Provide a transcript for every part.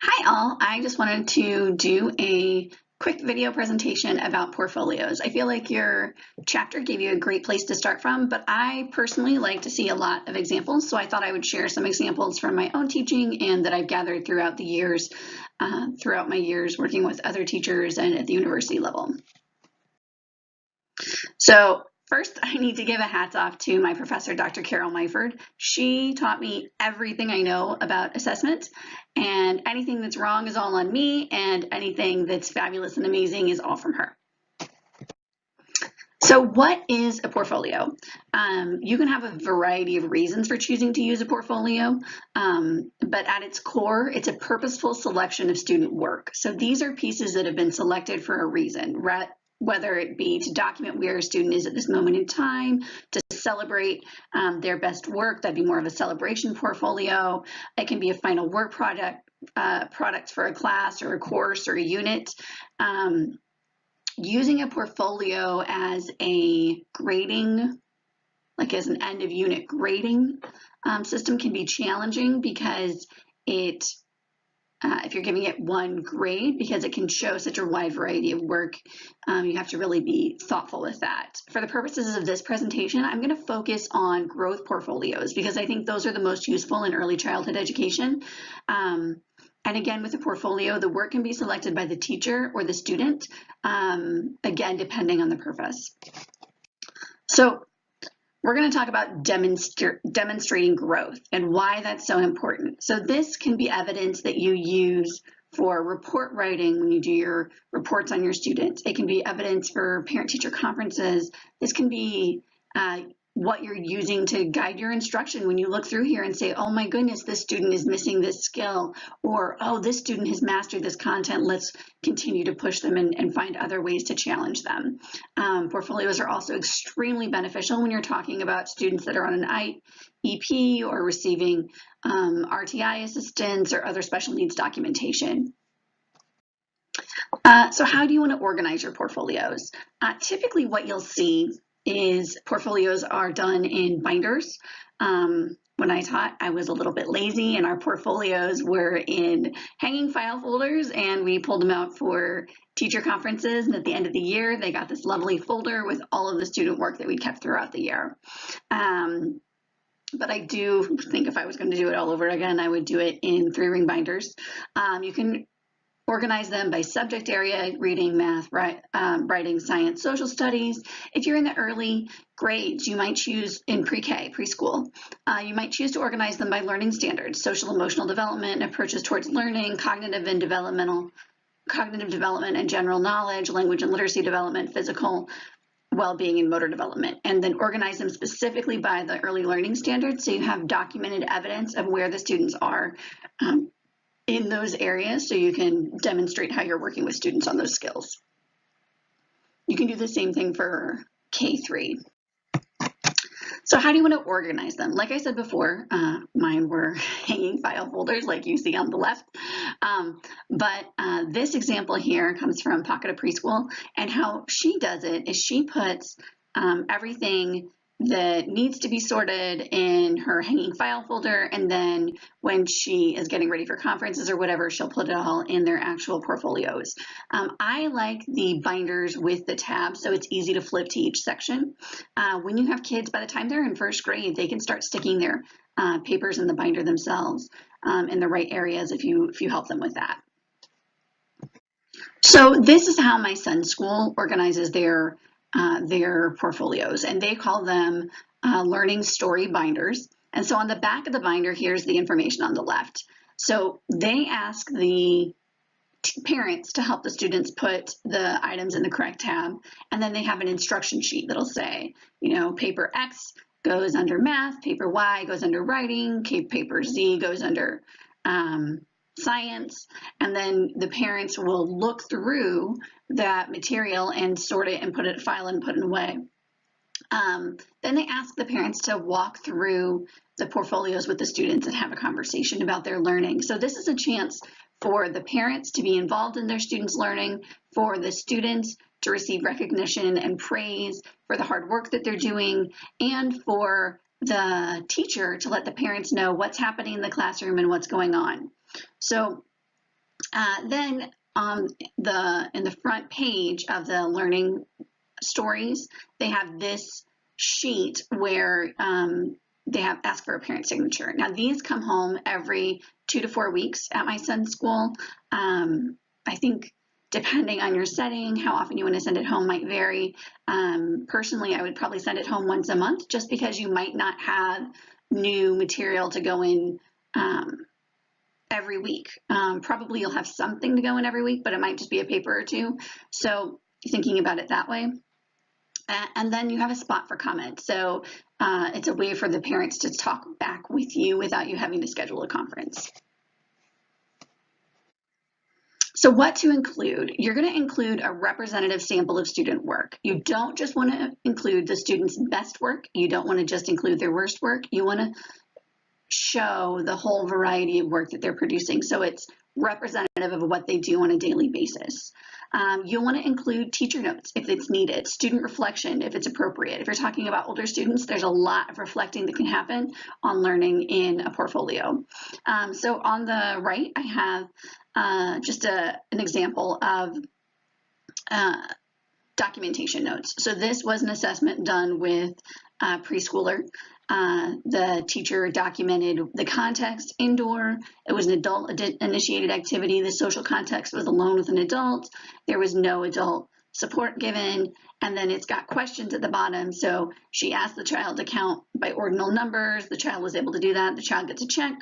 Hi all, I just wanted to do a quick video presentation about portfolios. I feel like your chapter gave you a great place to start from, but I personally like to see a lot of examples, so I thought I would share some examples from my own teaching and that I've gathered throughout the years, throughout my years working with other teachers and at the university level. So first, I need to give a hats off to my professor, Dr. Carol Myford. She taught me everything I know about assessment, and anything that's wrong is all on me, and anything that's fabulous and amazing is all from her. So what is a portfolio? You can have a variety of reasons for choosing to use a portfolio, but at its core, it's a purposeful selection of student work. So these are pieces that have been selected for a reason, whether it be to document where a student is at this moment in time, to celebrate their best work, that'd be more of a celebration portfolio. It can be a final work product for a class or a course or a unit. Using a portfolio as a grading, like as an end of unit grading system can be challenging because if you're giving it one grade, because it can show such a wide variety of work, you have to really be thoughtful with that. For the purposes of this presentation, I'm going to focus on growth portfolios because I think those are the most useful in early childhood education. And again, with a portfolio, the work can be selected by the teacher or the student, again, depending on the purpose. So we're going to talk about demonstrating growth and why that's so important. So this can be evidence that you use for report writing when you do your reports on your students. It can be evidence for parent-teacher conferences. This can be what you're using to guide your instruction when you look through here and say, oh my goodness, this student is missing this skill, or oh, this student has mastered this content, let's continue to push them and find other ways to challenge them. Portfolios are also extremely beneficial when you're talking about students that are on an IEP or receiving RTI assistance or other special needs documentation. So how do you want to organize your portfolios? Typically what you'll see is portfolios are done in binders. When I taught, I was a little bit lazy and our portfolios were in hanging file folders and we pulled them out for teacher conferences, and at the end of the year, they got this lovely folder with all of the student work that we kept throughout the year. But I do think if I was going to do it all over again, I would do it in 3-ring binders. You can organize them by subject area: reading, math, writing, science, social studies. If you're in the early grades, you might choose in pre-K, preschool, you might choose to organize them by learning standards: social emotional development, approaches towards learning, cognitive development and general knowledge, language and literacy development, physical well-being and motor development, and then organize them specifically by the early learning standards so you have documented evidence of where the students are in those areas, so you can demonstrate how you're working with students on those skills. You can do the same thing for K3. So how do you want to organize them? Like I said before, mine were hanging file folders like you see on the left. But this example here comes from Pocket of Preschool, and how she does it is she puts everything that needs to be sorted in her hanging file folder, and then when she is getting ready for conferences or whatever, she'll put it all in their actual portfolios. I like the binders with the tabs, so it's easy to flip to each section. When you have kids, by the time they're in first grade, they can start sticking their papers in the binder themselves in the right areas if you help them with that. So this is how my son's school organizes their portfolios, and they call them learning story binders. And so on the back of the binder, here's the information on the left. So they ask the parents to help the students put the items in the correct tab, and then they have an instruction sheet that'll say, you know, paper X goes under math, paper Y goes under writing, paper Z goes under science, and then the parents will look through that material and sort it and put it, file and put it away. Then they ask the parents to walk through the portfolios with the students and have a conversation about their learning. So this is a chance for the parents to be involved in their students' learning, for the students to receive recognition and praise for the hard work that they're doing, and for the teacher to let the parents know what's happening in the classroom and what's going on. So Then in the front page of the learning stories, they have this sheet where they have ask for a parent signature. Now these come home every 2 to 4 weeks at my son's school. I think depending on your setting, how often you want to send it home might vary. Personally, I would probably send it home once a month just because you might not have new material to go in every week. Probably you'll have something to go in every week, but it might just be a paper or two. So thinking about it that way. And then you have a spot for comment. So it's a way for the parents to talk back with you without you having to schedule a conference. So what to include? You're going to include a representative sample of student work. You don't just want to include the student's best work. You don't want to just include their worst work. You want to show the whole variety of work that they're producing, so it's representative of what they do on a daily basis. You'll want to include teacher notes if it's needed, student reflection if it's appropriate. If you're talking about older students, there's a lot of reflecting that can happen on learning in a portfolio. So on the right, I have just an example of documentation notes. So this was an assessment done with a preschooler. The teacher documented the context indoor. It was an adult initiated activity. The social context was alone with an adult. There was no adult support given. And then it's got questions at the bottom. So she asked the child to count by ordinal numbers. The child was able to do that. The child gets a check.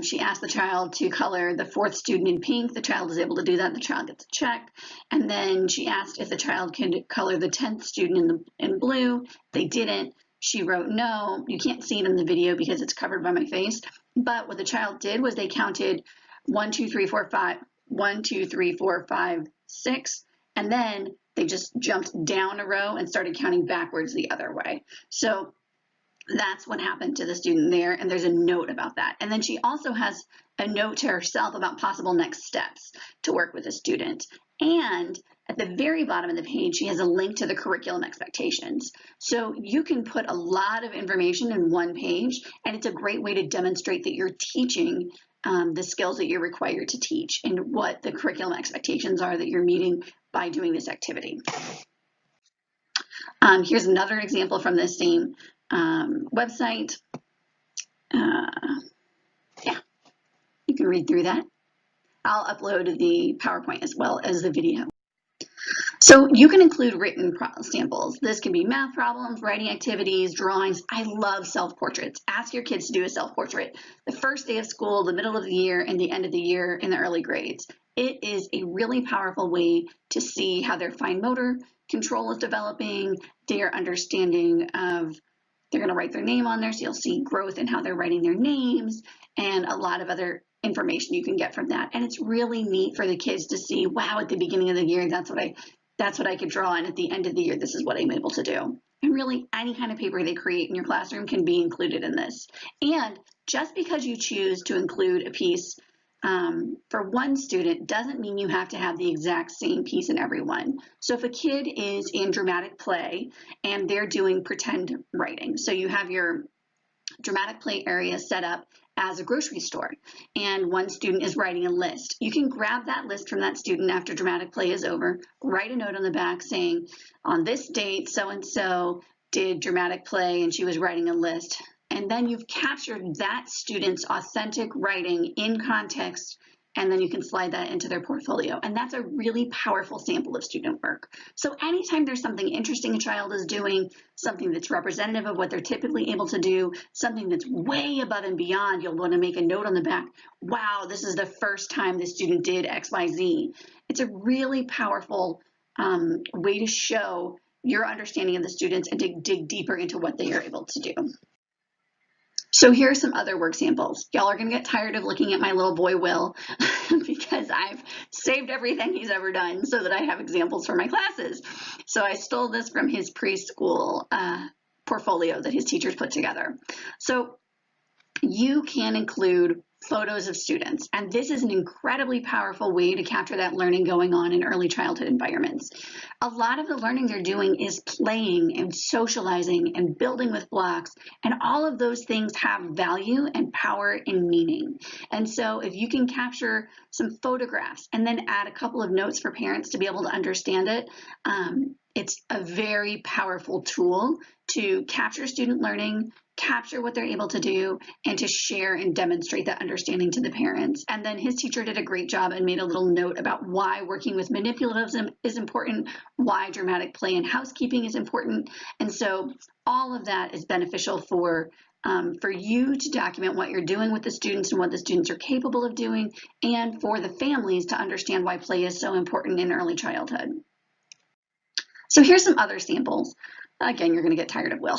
She asked the child to color the 4th student in pink. The child is able to do that. The child gets a check. And then she asked if the child could color the 10th student in blue. They didn't. She wrote no. You can't see it in the video because it's covered by my face. But what the child did was they counted 1, 2, 3, 4, 5, 1, 2, 3, 4, 5, 6, and then they just jumped down a row and started counting backwards the other way. So that's what happened to the student there, and there's a note about that. And then she also has a note to herself about possible next steps to work with a student. And at the very bottom of the page, she has a link to the curriculum expectations. So you can put a lot of information in one page, and it's a great way to demonstrate that you're teaching the skills that you're required to teach and what the curriculum expectations are that you're meeting by doing this activity. Here's another example from this same website. Yeah, you can read through that. I'll upload the PowerPoint as well as the video. So you can include written samples. This can be math problems, writing activities, drawings. I love self-portraits. Ask your kids to do a self-portrait the first day of school, the middle of the year, and the end of the year in the early grades. It is a really powerful way to see how their fine motor control is developing, their understanding of, they're going to write their name on there, so you'll see growth in how they're writing their names and a lot of other information you can get from that. And it's really neat for the kids to see, wow, at the beginning of the year, that's what I could draw, and at the end of the year, this is what I'm able to do. And really, any kind of paper they create in your classroom can be included in this. And just because you choose to include a piece for one student doesn't mean you have to have the exact same piece in every one. So if a kid is in dramatic play and they're doing pretend writing, so you have your dramatic play area set up as a grocery store, and one student is writing a list. You can grab that list from that student after dramatic play is over, write a note on the back saying, on this date, so-and-so did dramatic play and she was writing a list. And then you've captured that student's authentic writing in context, and then you can slide that into their portfolio. And that's a really powerful sample of student work. So anytime there's something interesting a child is doing, something that's representative of what they're typically able to do, something that's way above and beyond, you'll want to make a note on the back, wow, this is the first time this student did X, Y, Z. It's a really powerful way to show your understanding of the students and to dig deeper into what they are able to do. So here are some other work samples. Y'all are gonna get tired of looking at my little boy Will because I've saved everything he's ever done so that I have examples for my classes. So I stole this from his preschool portfolio that his teachers put together. So you can include photos of students. And this is an incredibly powerful way to capture that learning going on in early childhood environments. A lot of the learning they're doing is playing and socializing and building with blocks, and all of those things have value and power and meaning. And so if you can capture some photographs and then add a couple of notes for parents to be able to understand it, it's a very powerful tool to capture student learning, capture what they're able to do, and to share and demonstrate that understanding to the parents. And then his teacher did a great job and made a little note about why working with manipulativism is important, why dramatic play and housekeeping is important. And so all of that is beneficial for you to document what you're doing with the students and what the students are capable of doing, and for the families to understand why play is so important in early childhood. So here's some other samples. Again, you're going to get tired of Will.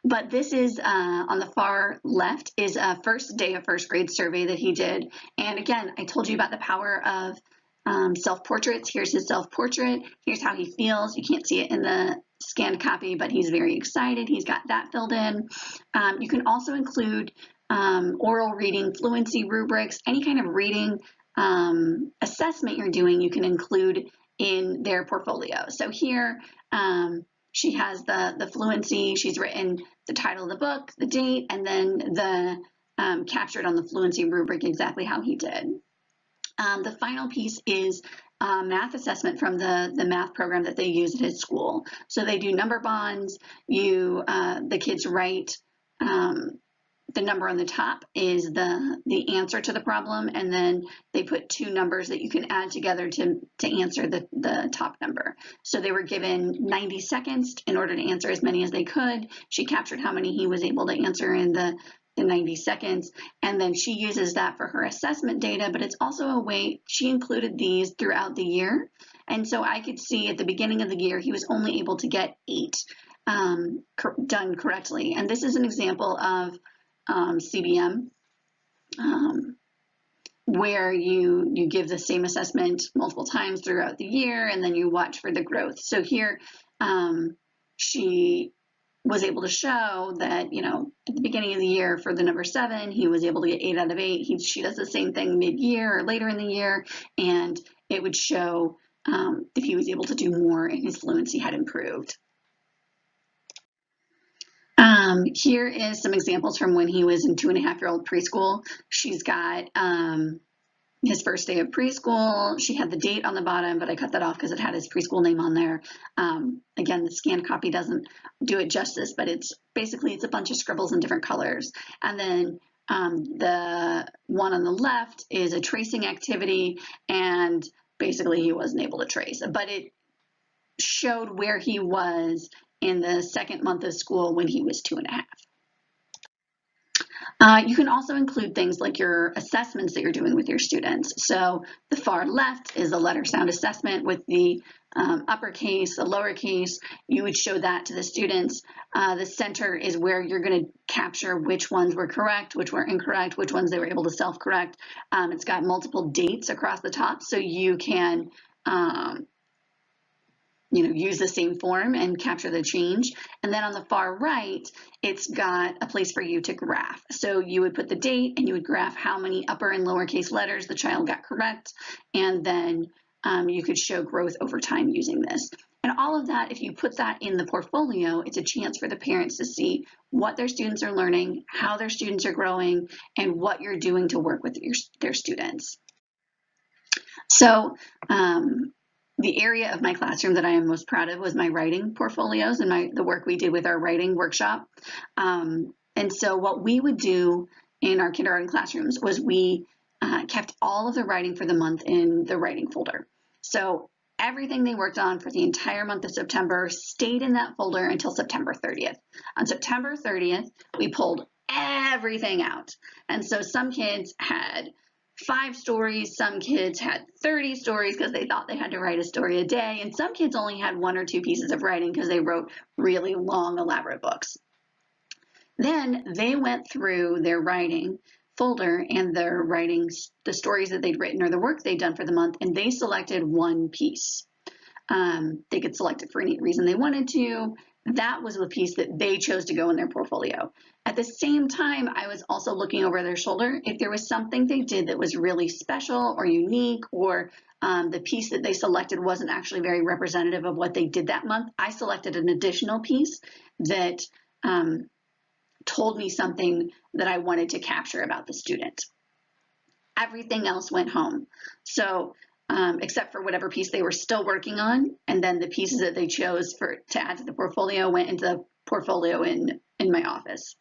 But this is on the far left is a first day of first grade survey that he did. And again, I told you about the power of self-portraits. Here's his self-portrait. Here's how he feels. You can't see it in the scanned copy, but he's very excited. He's got that filled in. You can also include oral reading, fluency rubrics, any kind of reading assessment you're doing, you can include in their portfolio. So here, she has the fluency. She's written the title of the book, the date, and then the captured on the fluency rubric exactly how he did. The final piece is math assessment from the math program that they use at his school. So they do number bonds. The kids write the number on the top is the answer to the problem, and then they put two numbers that you can add together to answer the top number. So they were given 90 seconds in order to answer as many as they could. She captured how many he was able to answer in the 90 seconds, and then she uses that for her assessment data, but it's also a way, she included these throughout the year, and so I could see at the beginning of the year he was only able to get 8 done correctly. And this is an example of CBM, where you give the same assessment multiple times throughout the year, and then you watch for the growth. So here, she was able to show that, at the beginning of the year for the number 7, he was able to get 8 out of 8. She does the same thing mid-year or later in the year, and it would show if he was able to do more and his fluency had improved. Here is some examples from when he was in 2.5-year-old preschool. She's got his first day of preschool. She had the date on the bottom, but I cut that off because it had his preschool name on there. Again, the scanned copy doesn't do it justice, but it's a bunch of scribbles in different colors. And then the one on the left is a tracing activity, and basically he wasn't able to trace, but it showed where he was in the second month of school when he was 2.5. You can also include things like your assessments that you're doing with your students. So the far left is the letter sound assessment with the uppercase, the lowercase. You would show that to the students. The center is where you're going to capture which ones were correct, which were incorrect, which ones they were able to self-correct. It's got multiple dates across the top, so you can use the same form and capture the change. And then on the far right, it's got a place for you to graph. So you would put the date and you would graph how many upper and lowercase letters the child got correct. And then you could show growth over time using this. And all of that, if you put that in the portfolio, it's a chance for the parents to see what their students are learning, how their students are growing, and what you're doing to work with their students. So, the area of my classroom that I am most proud of was my writing portfolios and the work we did with our writing workshop. And so what we would do in our kindergarten classrooms was we kept all of the writing for the month in the writing folder. So everything they worked on for the entire month of September stayed in that folder until September 30th. On September 30th, we pulled everything out. And so some kids had 5 stories, some kids had 30 stories because they thought they had to write a story a day, and some kids only had 1 or 2 pieces of writing because they wrote really long, elaborate books. Then they went through their writing folder and their writing, the stories that they'd written or the work they'd done for the month, and they selected 1 piece. They could select it for any reason they wanted to. that was the piece that they chose to go in their portfolio. At the same time, I was also looking over their shoulder. If there was something they did that was really special or unique, or the piece that they selected wasn't actually very representative of what they did that month, I selected an additional piece that told me something that I wanted to capture about the student. Everything else went home. So except for whatever piece they were still working on, and then the pieces that they chose to add to the portfolio went into the portfolio in my office.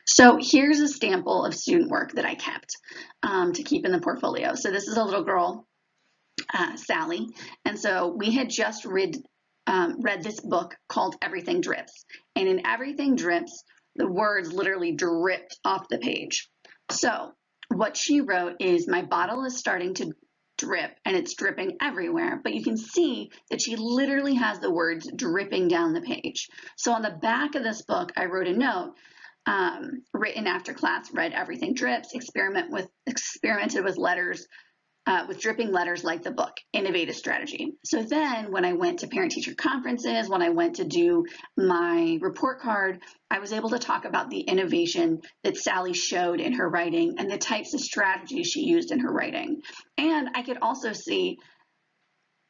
So here's a sample of student work that I kept to keep in the portfolio. So this is a little girl, Sally, and so we had just read this book called Everything Drips, and in Everything Drips, the words literally dripped off the page. So what she wrote is, my bottle is starting to drip and it's dripping everywhere, but you can see that she literally has the words dripping down the page. So on the back of this book, I wrote a note, written after class, read Everything Drips, experimented with letters, with dripping letters like the book, innovative strategy. So then when I went to parent-teacher conferences, when I went to do my report card, I was able to talk about the innovation that Sally showed in her writing and the types of strategies she used in her writing. And I could also see,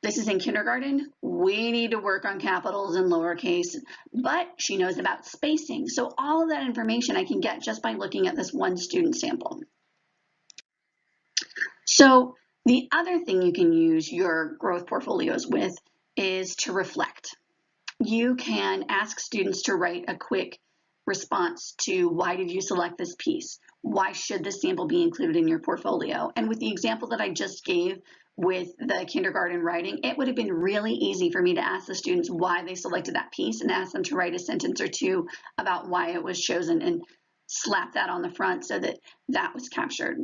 this is in kindergarten, we need to work on capitals and lowercase, but she knows about spacing. So all of that information I can get just by looking at this one student sample. So the other thing you can use your growth portfolios with is to reflect. You can ask students to write a quick response to, why did you select this piece? Why should this sample be included in your portfolio? And with the example that I just gave with the kindergarten writing, it would have been really easy for me to ask the students why they selected that piece and ask them to write a sentence or two about why it was chosen and slap that on the front so that that was captured.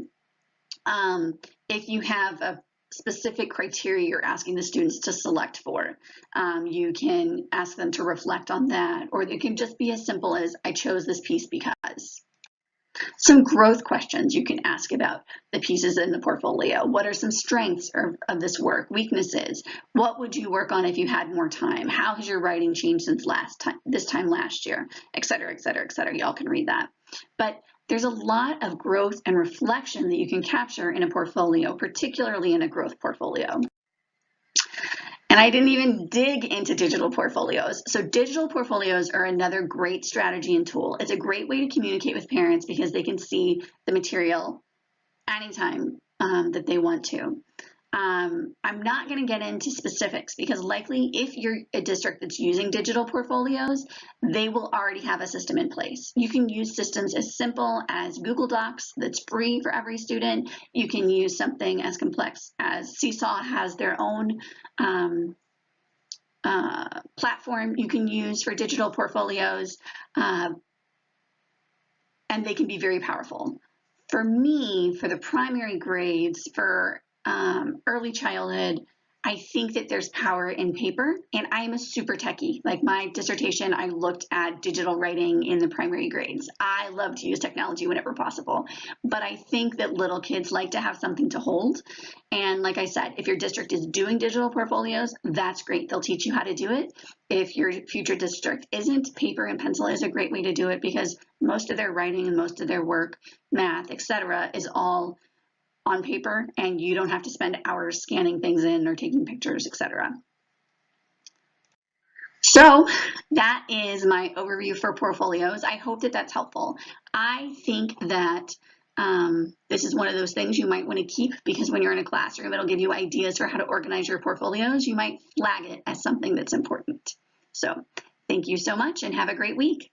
If you have a specific criteria you're asking the students to select for, you can ask them to reflect on that, or it can just be as simple as, I chose this piece because. Some growth questions you can ask about the pieces in the portfolio. What are some strengths of this work? Weaknesses? What would you work on if you had more time? How has your writing changed since this time last year? Et cetera, et cetera, et cetera. Y'all can read that. But there's a lot of growth and reflection that you can capture in a portfolio, particularly in a growth portfolio. And I didn't even dig into digital portfolios. So digital portfolios are another great strategy and tool. It's a great way to communicate with parents because they can see the material anytime that they want to. I'm not going to get into specifics because likely if you're a district that's using digital portfolios, they will already have a system in place. You can use systems as simple as Google Docs that's free for every student. You can use something as complex as Seesaw has their own platform you can use for digital portfolios, and they can be very powerful. For me, for the primary grades, for early childhood, I think that there's power in paper, and I'm a super techie. Like my dissertation, I looked at digital writing in the primary grades. I love to use technology whenever possible, but I think that little kids like to have something to hold. And like I said, if your district is doing digital portfolios, that's great. They'll teach you how to do it. If your future district isn't, paper and pencil is a great way to do it because most of their writing and most of their work, math, etc., is all on paper, and you don't have to spend hours scanning things in or taking pictures, etc. So that is my overview for portfolios. I hope that that's helpful. I think that this is one of those things you might want to keep because when you're in a classroom, it'll give you ideas for how to organize your portfolios. You might flag it as something that's important. So thank you so much and have a great week.